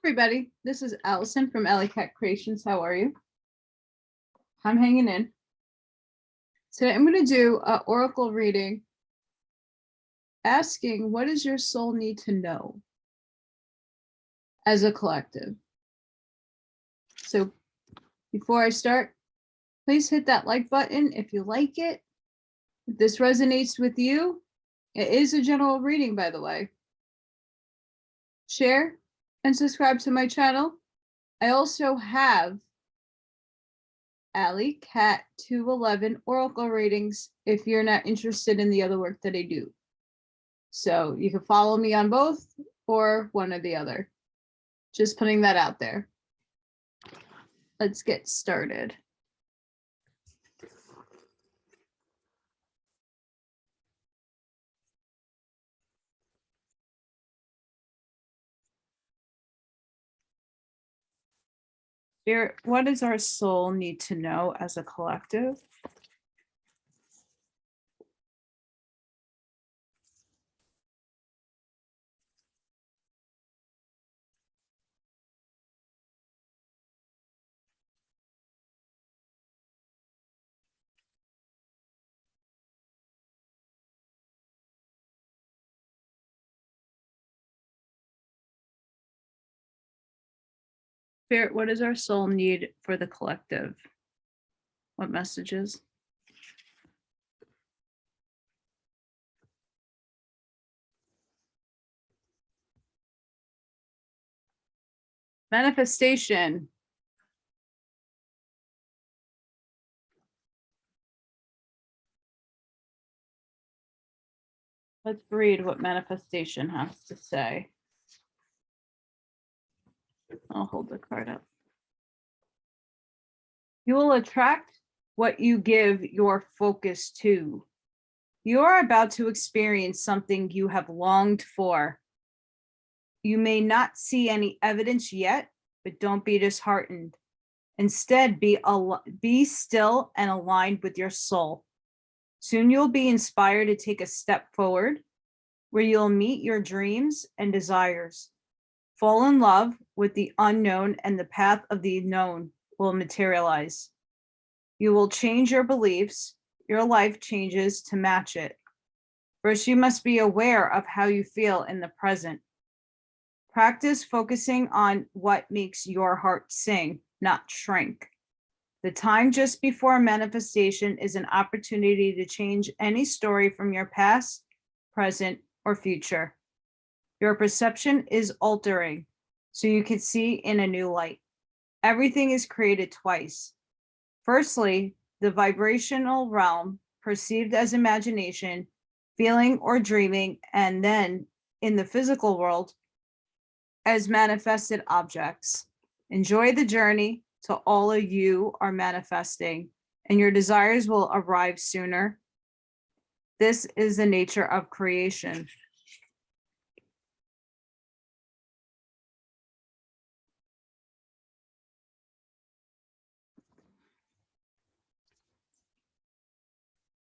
Everybody, this is Allison from Allykatkreations. How are you? I'm hanging in. Today I'm going to do an oracle reading asking, what does your soul need to know as a collective? So before I start, please hit that like button if you like it. If this resonates with you, it is a general reading, by the way. Share and subscribe to my channel. I also have AllyKat211 oracle readings if you're not interested in the other work that I do. So you can follow me on both or one or the other. Just putting that out there. Let's get started. Spirit, what does our soul need to know as a collective? Spirit, what does our soul need for the collective? What messages? Manifestation. Let's read what manifestation has to say. I'll hold the card up. You will attract what you give your focus to. You are about to experience something you have longed for. You may not see any evidence yet, but don't be disheartened. Instead, be still and aligned with your soul. Soon you'll be inspired to take a step forward where you'll meet your dreams and desires. Fall in love with the unknown, and the path of the known will materialize. You will change your beliefs. Your life changes to match it. First, you must be aware of how you feel in the present. Practice focusing on what makes your heart sing, not shrink. The time just before manifestation is an opportunity to change any story from your past, present, or future. Your perception is altering, so you can see in a new light. Everything is created twice. Firstly, the vibrational realm, perceived as imagination, feeling, or dreaming, and then in the physical world as manifested objects. Enjoy the journey to all of you are manifesting, and your desires will arrive sooner. This is the nature of creation.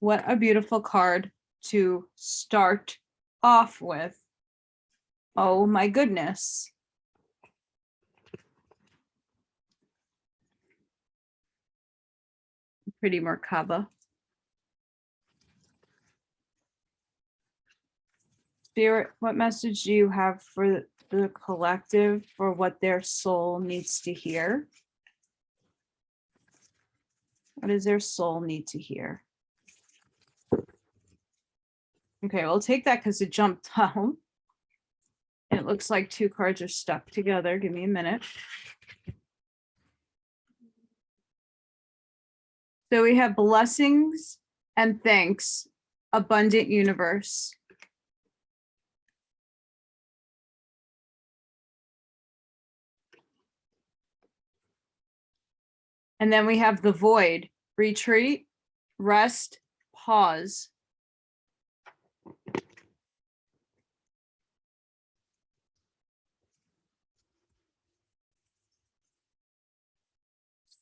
What a beautiful card to start off with. Oh my goodness. Pretty Merkaba. Spirit, what message do you have for the collective for what their soul needs to hear? What does their soul need to hear? Okay, we'll take that because it jumped down. And it looks like two cards are stuck together. Give me a minute. So we have blessings and thanks, abundant universe. And then we have the void, retreat, rest, pause.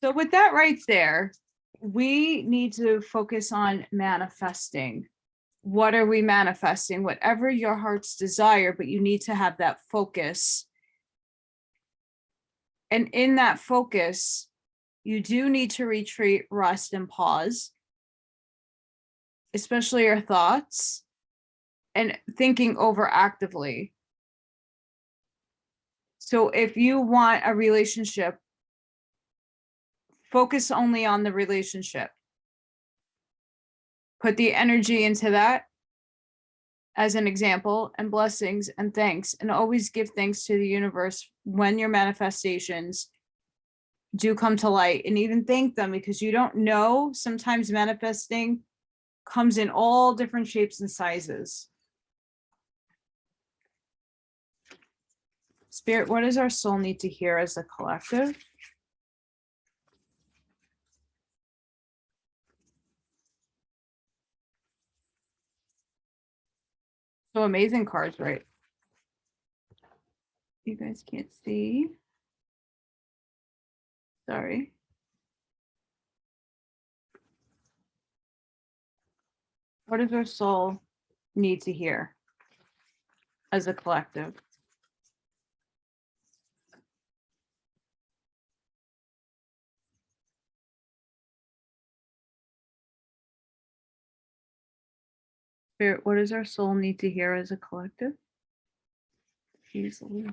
So with that right there, we need to focus on manifesting. What are we manifesting? Whatever your heart's desire, but you need to have that focus And in that focus, you do need to retreat, rest, and pause, especially your thoughts and thinking over actively. So if you want a relationship, focus only on the relationship. Put the energy into that as an example, and blessings and thanks, and always give thanks to the universe when your manifestations do come to light, and even thank them, because you don't know, sometimes manifesting comes in all different shapes and sizes. Spirit, what does our soul need to hear as a collective? So amazing cards, right? You guys can't see. Sorry. What does our soul need to hear as a collective? Spirit, what does our soul need to hear as a collective? Easily.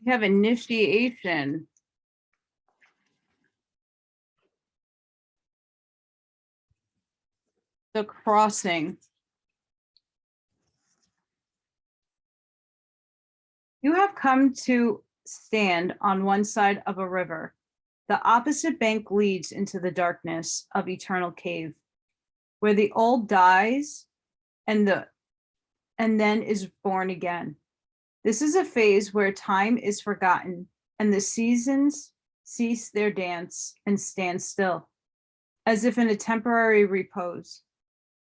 We have initiation. The crossing. You have come to stand on one side of a river. The opposite bank leads into the darkness of eternal cave, where the old dies and then is born again. This is a phase where time is forgotten and the seasons cease their dance and stand still, as if in a temporary repose.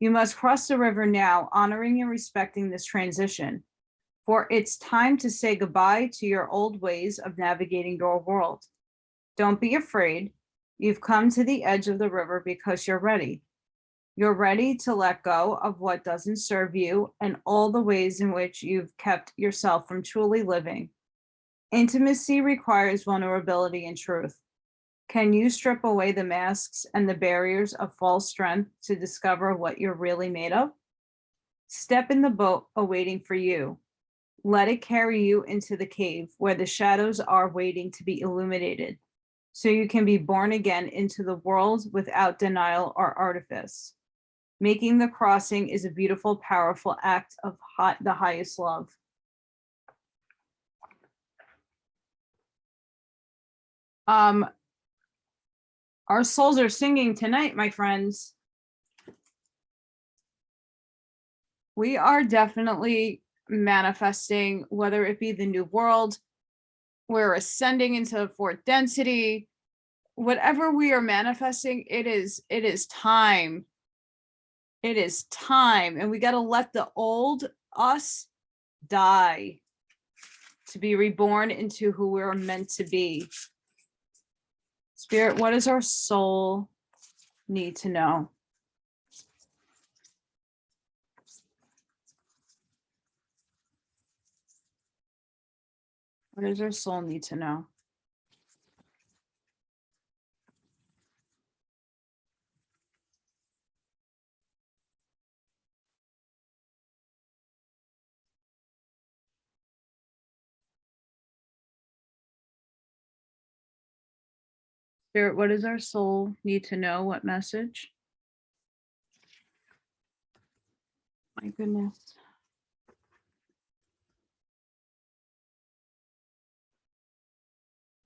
You must cross the river now, honoring and respecting this transition, for it's time to say goodbye to your old ways of navigating your world. Don't be afraid. You've come to the edge of the river because you're ready. You're ready to let go of what doesn't serve you and all the ways in which you've kept yourself from truly living. Intimacy requires vulnerability and truth. Can you strip away the masks and the barriers of false strength to discover what you're really made of? Step in the boat awaiting for you. Let it carry you into the cave where the shadows are waiting to be illuminated, so you can be born again into the world without denial or artifice. Making the crossing is a beautiful, powerful act of the highest love. Our souls are singing tonight, my friends. We are definitely manifesting, whether it be the new world, we're ascending into fourth density, whatever we are manifesting, it is time. It is time, and we got to let the old us die to be reborn into who we're meant to be. Spirit, what does our soul need to know? What does our soul need to know? Spirit, what does our soul need to know? What message? My goodness.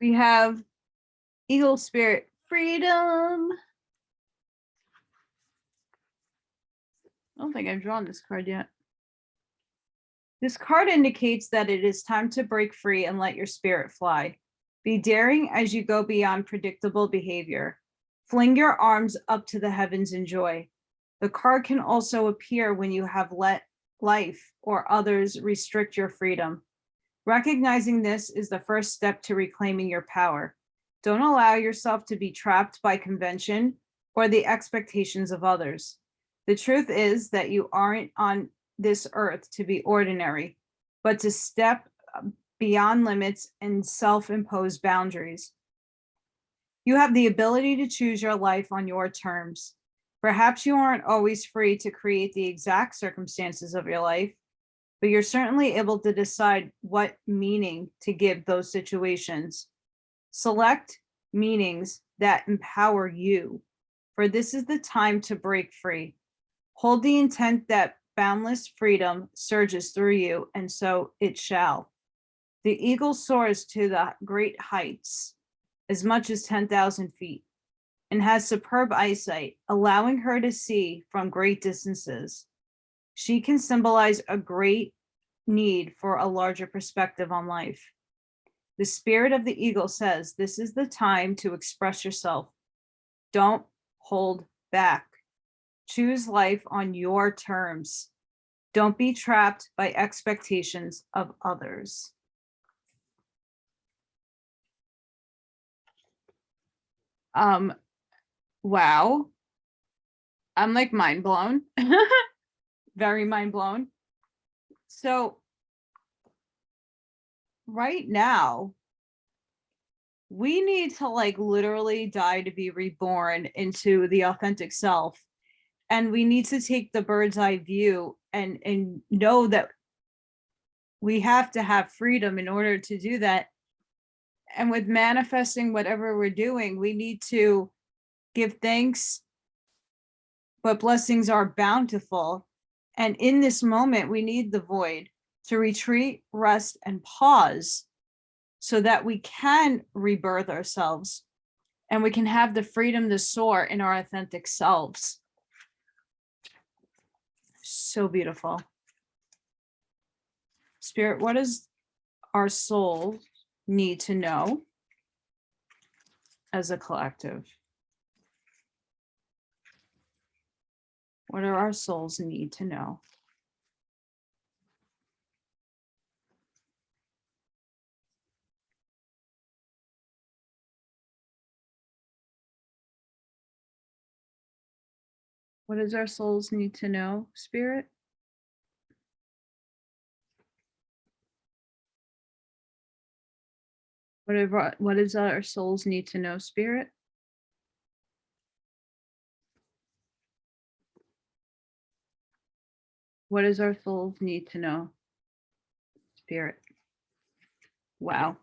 We have Eagle Spirit, freedom. I don't think I've drawn this card yet. This card indicates that it is time to break free and let your spirit fly. Be daring as you go beyond predictable behavior. Fling your arms up to the heavens in joy. The card can also appear when you have let life or others restrict your freedom. Recognizing this is the first step to reclaiming your power. Don't allow yourself to be trapped by convention or the expectations of others. The truth is that you aren't on this earth to be ordinary, but to step beyond limits and self-imposed boundaries. You have the ability to choose your life on your terms. Perhaps you aren't always free to create the exact circumstances of your life, but you're certainly able to decide what meaning to give those situations. Select meanings that empower you, for this is the time to break free. Hold the intent that boundless freedom surges through you, and so it shall. The eagle soars to the great heights, as much as 10,000 feet, and has superb eyesight, allowing her to see from great distances. She can symbolize a great need for a larger perspective on life. The spirit of the eagle says, this is the time to express yourself. Don't hold back. Choose life on your terms. Don't be trapped by expectations of others. Wow. I'm like mind blown. Very mind blown. So right now, we need to like literally die to be reborn into the authentic self. And we need to take the bird's eye view and know that we have to have freedom in order to do that. And with manifesting whatever we're doing, we need to give thanks, but blessings are bountiful. And in this moment, we need the void to retreat, rest, and pause so that we can rebirth ourselves and we can have the freedom to soar in our authentic selves. So beautiful. Spirit, what does our soul need to know as a collective? What do our souls need to know? What does our souls need to know, Spirit? What does our souls need to know, Spirit? What does our souls need to know, Spirit? Wow.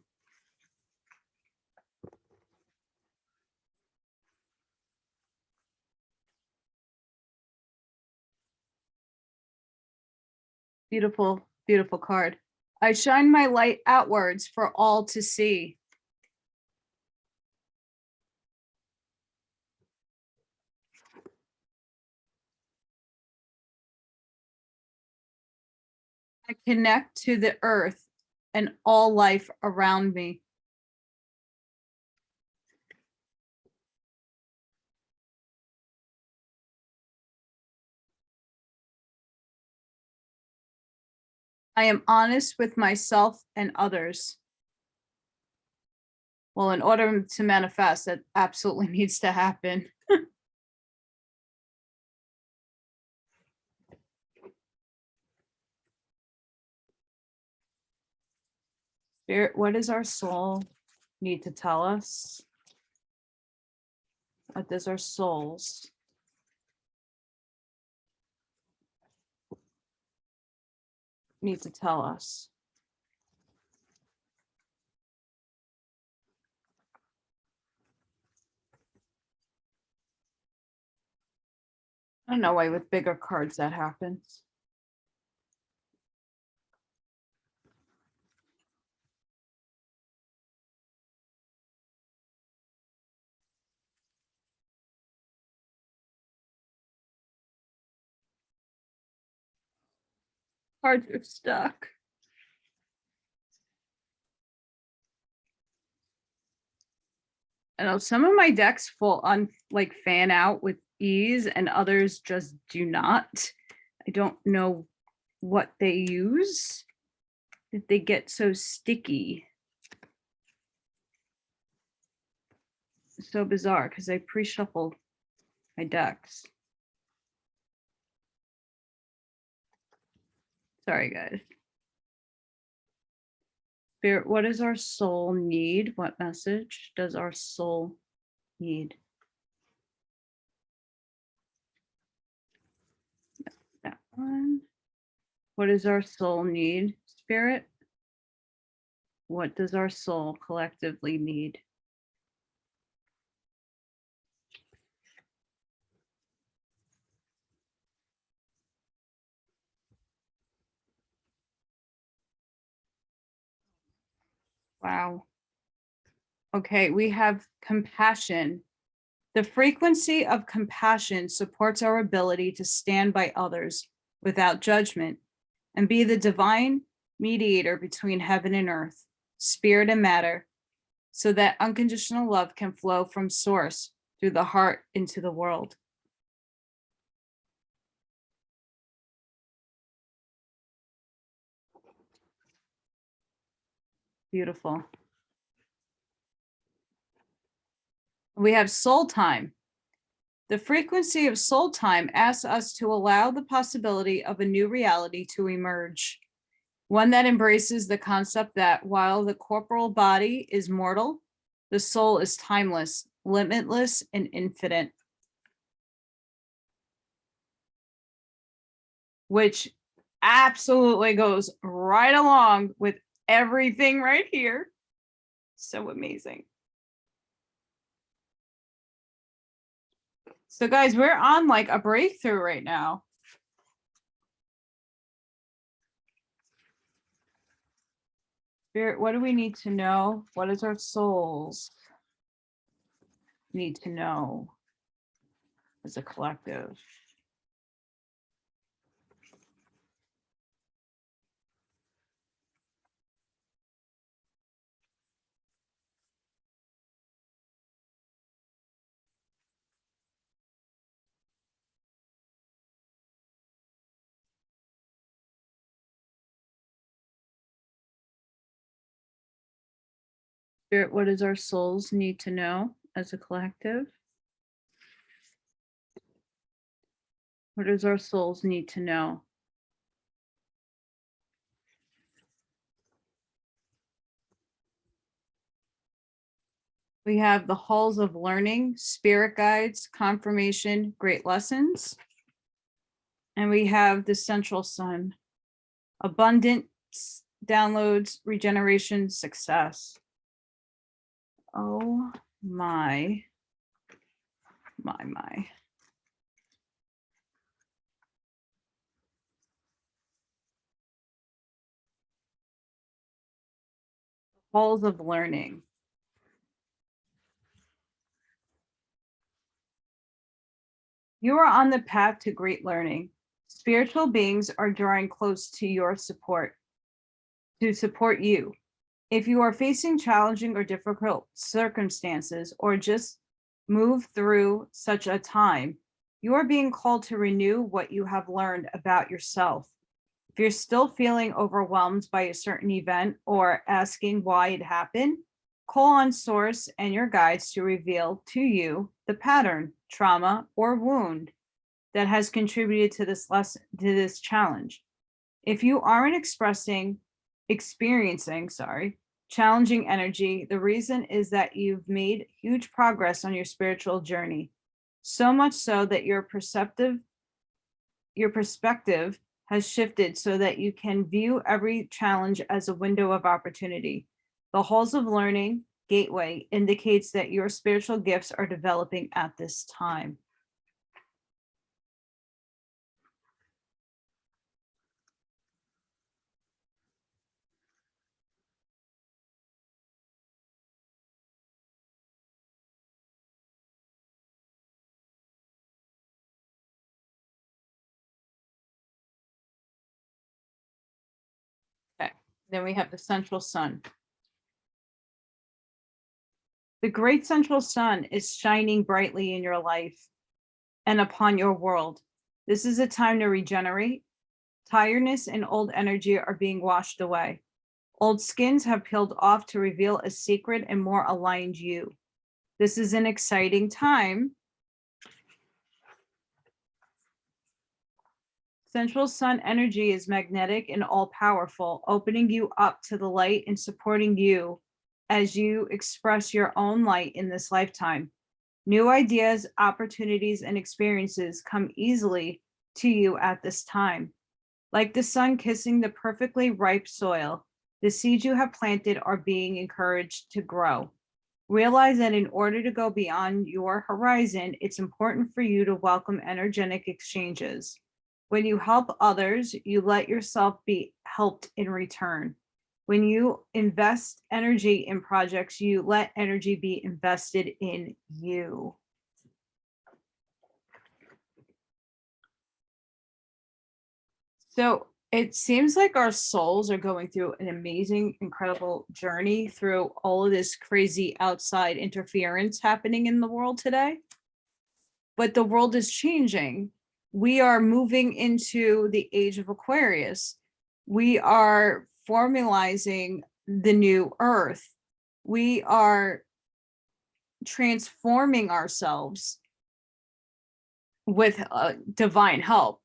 Beautiful, beautiful card. I shine my light outwards for all to see. I connect to the earth and all life around me. I am honest with myself and others. Well, in order to manifest, that absolutely needs to happen. Spirit, what does our soul need to tell us? What does our souls need to tell us? I don't know why with bigger cards that happens. Cards are stuck. I know some of my decks full on like fan out with ease and others just do not. I don't know what they use that they get so sticky. It's so bizarre because I pre-shuffled my decks. Sorry, guys. Spirit, what does our soul need? What message does our soul need? That one. What does our soul need, Spirit? What does our soul collectively need? Wow. Okay, we have compassion. The frequency of compassion supports our ability to stand by others without judgment and be the divine mediator between heaven and earth, spirit and matter, so that unconditional love can flow from source through the heart into the world. Beautiful. We have soul time. The frequency of soul time asks us to allow the possibility of a new reality to emerge, one that embraces the concept that while the corporal body is mortal, the soul is timeless, limitless, and infinite. Which absolutely goes right along with everything right here. So amazing. So guys, we're on like a breakthrough right now. Spirit, what do we need to know? What does our souls need to know as a collective? Spirit, what does our souls need to know as a collective? What does our souls need to know? We have the halls of learning, spirit guides, confirmation, great lessons. And we have the central sun, abundance, downloads, regeneration, success. Oh my. Halls of learning. You are on the path to great learning. Spiritual beings are drawing close to your support, to support you. If you are facing challenging or difficult circumstances or just move through such a time, you are being called to renew what you have learned about yourself. If you're still feeling overwhelmed by a certain event or asking why it happened, call on source and your guides to reveal to you the pattern, trauma, or wound that has contributed to this lesson, to this challenge. If you aren't experiencing challenging energy, the reason is that you've made huge progress on your spiritual journey. So much so that your perspective has shifted so that you can view every challenge as a window of opportunity. The halls of learning gateway indicates that your spiritual gifts are developing at this time. Okay, then we have the central sun. The great central sun is shining brightly in your life and upon your world. This is a time to regenerate. Tiredness and old energy are being washed away. Old skins have peeled off to reveal a secret and more aligned you. This is an exciting time Central sun energy is magnetic and all-powerful, opening you up to the light and supporting you as you express your own light in this lifetime. New ideas, opportunities, and experiences come easily to you at this time. Like the sun kissing the perfectly ripe soil, the seeds you have planted are being encouraged to grow. Realize that in order to go beyond your horizon, it's important for you to welcome energetic exchanges. When you help others, you let yourself be helped in return. When you invest energy in projects, you let energy be invested in you. So it seems like our souls are going through an amazing, incredible journey through all of this crazy outside interference happening in the world today. But the world is changing. We are moving into the age of Aquarius. We are formalizing the new earth. We are transforming ourselves with divine help.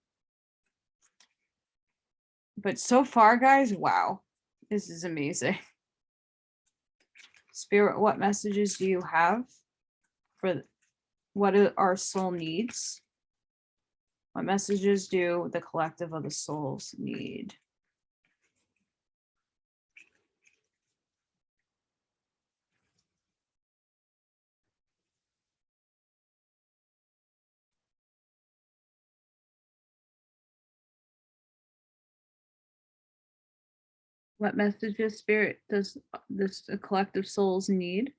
But so far, guys, wow, this is amazing. Spirit, what messages do you have for what our soul needs? What messages do the collective of the souls need? What messages, Spirit, does this collective souls need?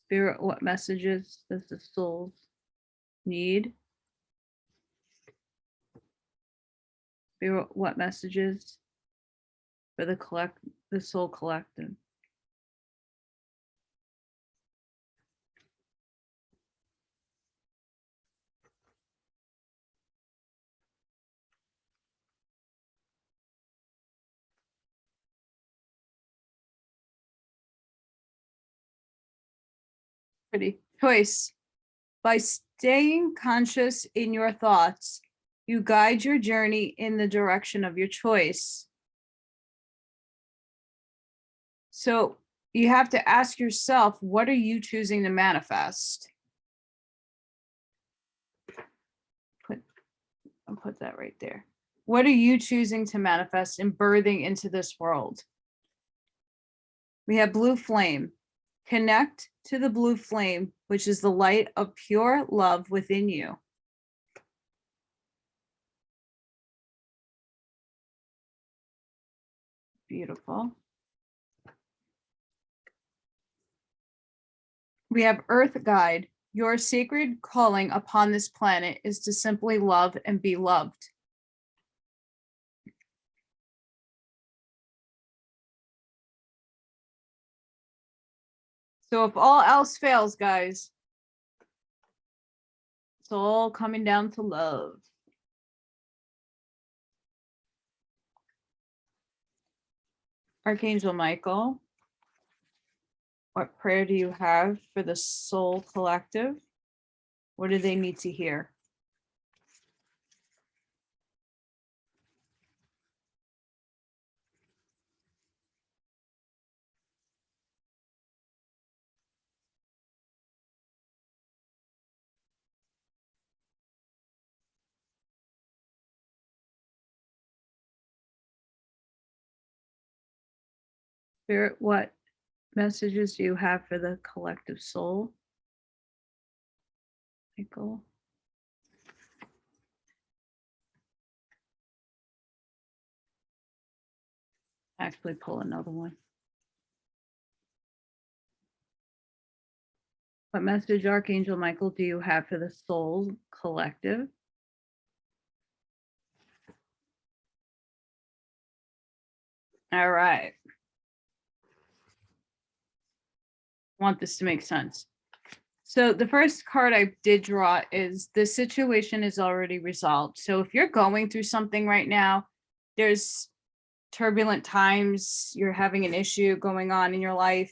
Spirit, what messages does the souls need? Spirit, what messages for the soul collective? Pretty choice. By staying conscious in your thoughts, you guide your journey in the direction of your choice. So you have to ask yourself, what are you choosing to manifest? I'll put that right there. What are you choosing to manifest and birthing into this world? We have blue flame. Connect to the blue flame, which is the light of pure love within you. Beautiful. We have Earth Guide. Your sacred calling upon this planet is to simply love and be loved. So if all else fails, guys, it's all coming down to love. Archangel Michael, what prayer do you have for the soul collective? What do they need to hear? Spirit, what messages do you have for the collective soul? Michael. Actually pull another one. What message, Archangel Michael, do you have for the soul collective? All right. Want this to make sense. So the first card I did draw is the situation is already resolved. So if you're going through something right now, there's turbulent times, you're having an issue going on in your life,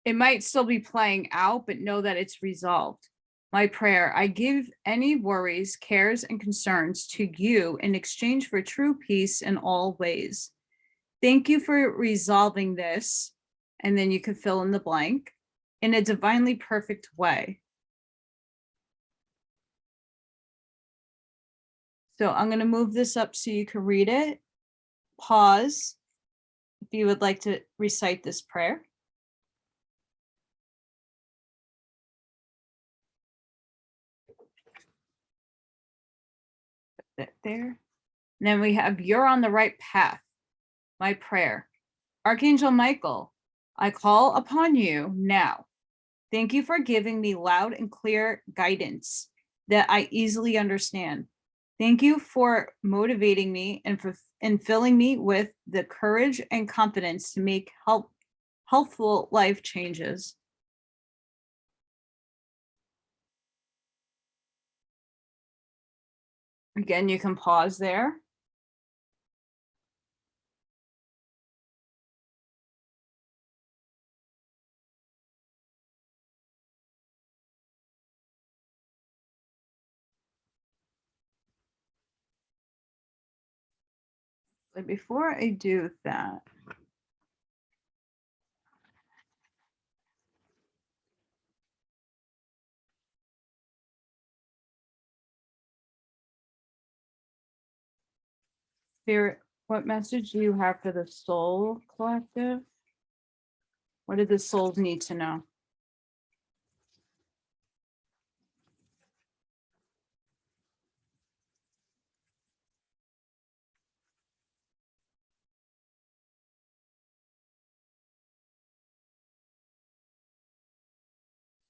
it might still be playing out, but know that it's resolved. My prayer, I give any worries, cares, and concerns to you in exchange for true peace in all ways. Thank you for resolving this, and then you could fill in the blank, in a divinely perfect way. So I'm going to move this up so you can read it. Pause if you would like to recite this prayer. Put that there. And then we have, you're on the right path. My prayer. Archangel Michael, I call upon you now. Thank you for giving me loud and clear guidance that I easily understand. Thank you for motivating me and filling me with the courage and confidence to make helpful life changes. Again, you can pause there. But before I do that, Spirit, what message do you have for the soul collective? What do the souls need to know?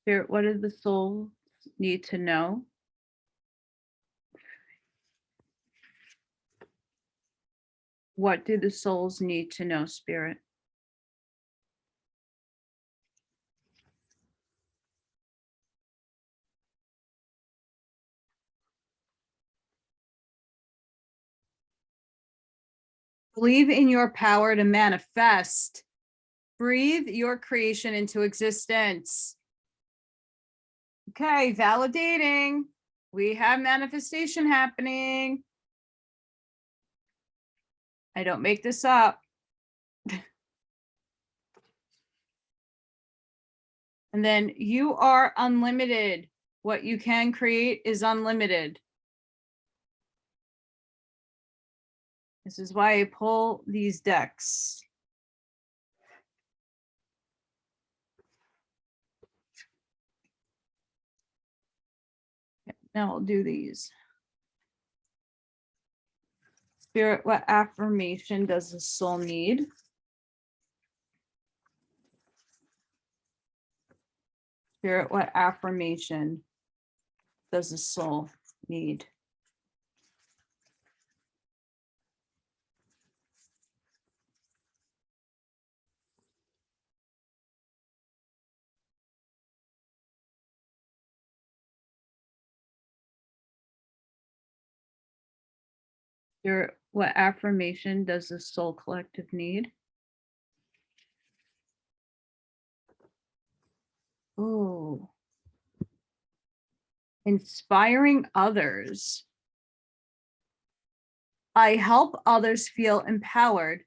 Spirit, what do the souls need to know? What do the souls need to know, Spirit? Believe in your power to manifest. Breathe your creation into existence. Okay, validating. We have manifestation happening. I don't make this up. And then you are unlimited. What you can create is unlimited. This is why I pull these decks. Now I'll do these. Spirit, what affirmation does the soul need? Spirit, what affirmation does the soul need? Spirit, what affirmation does the soul collective need? Oh, inspiring others. I help others feel empowered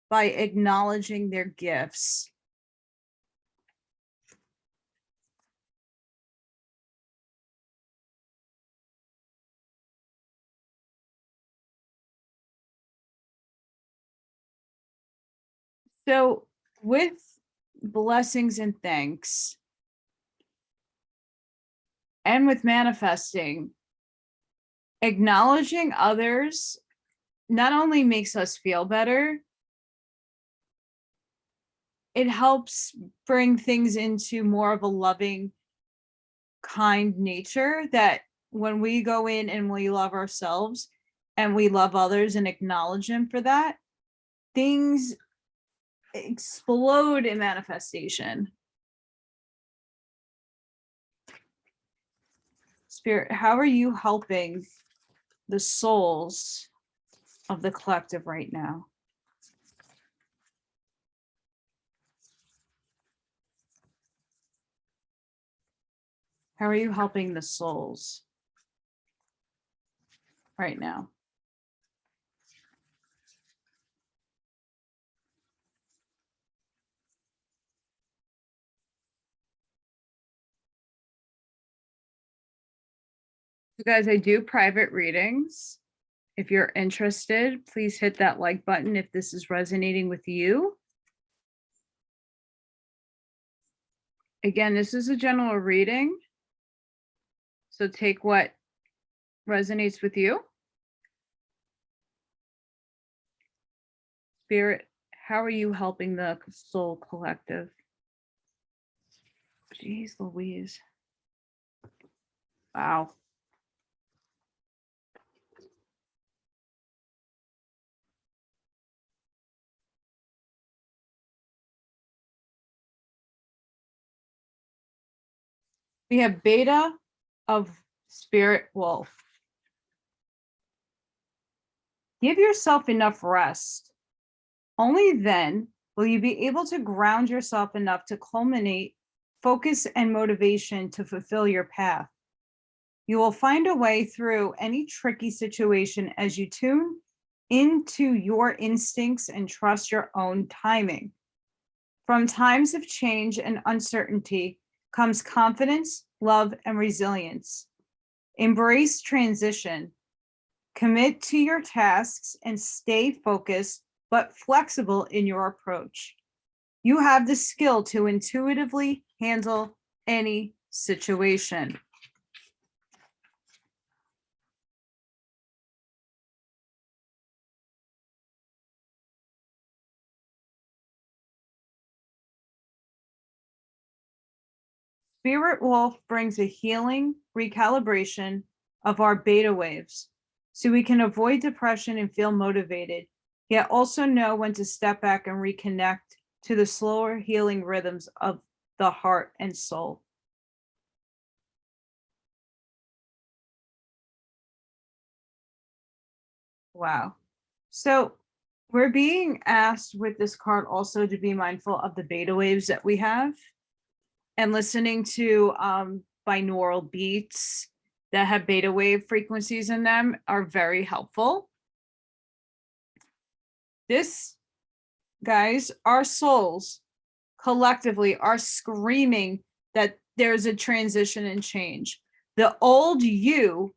by acknowledging their gifts. So with blessings and thanks, and with manifesting, acknowledging others not only makes us feel better, it helps bring things into more of a loving, kind nature, that when we go in and we love ourselves and we love others and acknowledge them for that, things explode in manifestation. Spirit, how are you helping the souls of the collective right now? How are you helping the souls right now? You guys, I do private readings. If you're interested, please hit that like button if this is resonating with you. Again, this is a general reading, so take what resonates with you. Spirit, how are you helping the soul collective? Jeez Louise. Wow. We have Beta of Spirit Wolf. Give yourself enough rest. Only then will you be able to ground yourself enough to culminate focus and motivation to fulfill your path. You will find a way through any tricky situation as you tune into your instincts and trust your own timing. From times of change and uncertainty comes confidence, love, and resilience. Embrace transition. Commit to your tasks and stay focused but flexible in your approach. You have the skill to intuitively handle any situation. Spirit Wolf brings a healing recalibration of our beta waves so we can avoid depression and feel motivated, yet also know when to step back and reconnect to the slower healing rhythms of the heart and soul. Wow. So we're being asked with this card also to be mindful of the beta waves that we have, and listening to binaural beats that have beta wave frequencies in them are very helpful. This, guys, our souls collectively are screaming that there's a transition and change. The old you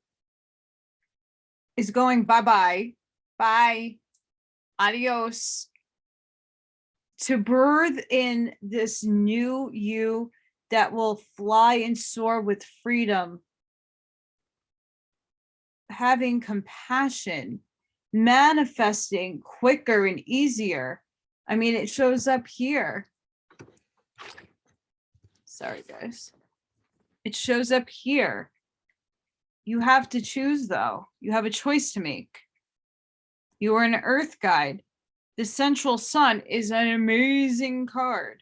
is going bye-bye, bye, adios, to birth in this new you that will fly and soar with freedom, having compassion, manifesting quicker and easier. I mean, it shows up here. Sorry, guys. It shows up here. You have to choose, though. You have a choice to make. You are an earth guide. The central sun is an amazing card.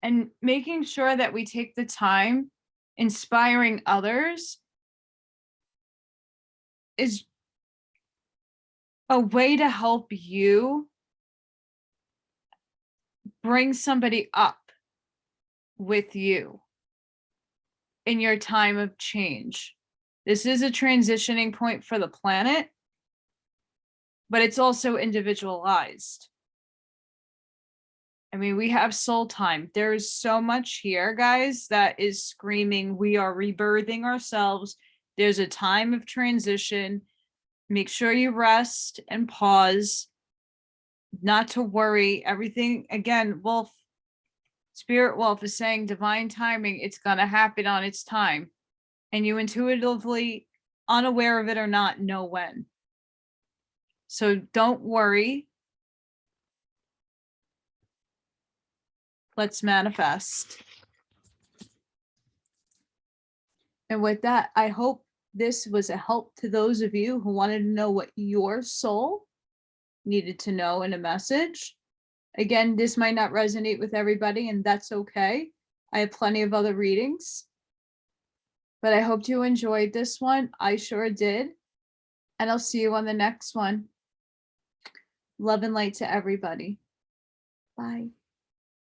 And making sure that we take the time inspiring others is a way to help you bring somebody up with you in your time of change. This is a transitioning point for the planet, but it's also individualized. I mean, we have soul time. There is so much here, guys, that is screaming, we are rebirthing ourselves. There's a time of transition. Make sure you rest and pause, not to worry. Everything, again, Wolf, Spirit Wolf is saying divine timing, it's going to happen on its time. And you intuitively, unaware of it or not, know when. So don't worry. Let's manifest. And with that, I hope this was a help to those of you who wanted to know what your soul needed to know in a message. Again, this might not resonate with everybody, and that's okay. I have plenty of other readings, but I hope you enjoyed this one. I sure did. And I'll see you on the next one. Love and light to everybody. Bye.